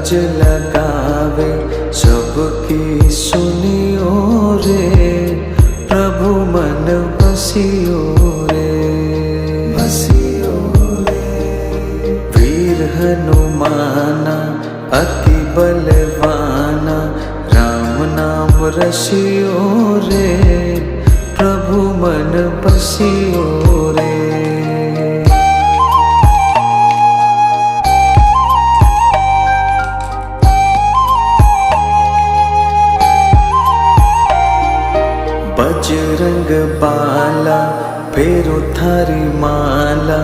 गज लगावे सबकी सुनियो रे, प्रभु मन बसियो रे, बसियो रे। वीर हनुमाना अति बलवाना, राम नाम रसियो रे, प्रभु मन बसियो रे। बजरंग बाला फेरो थारी माला,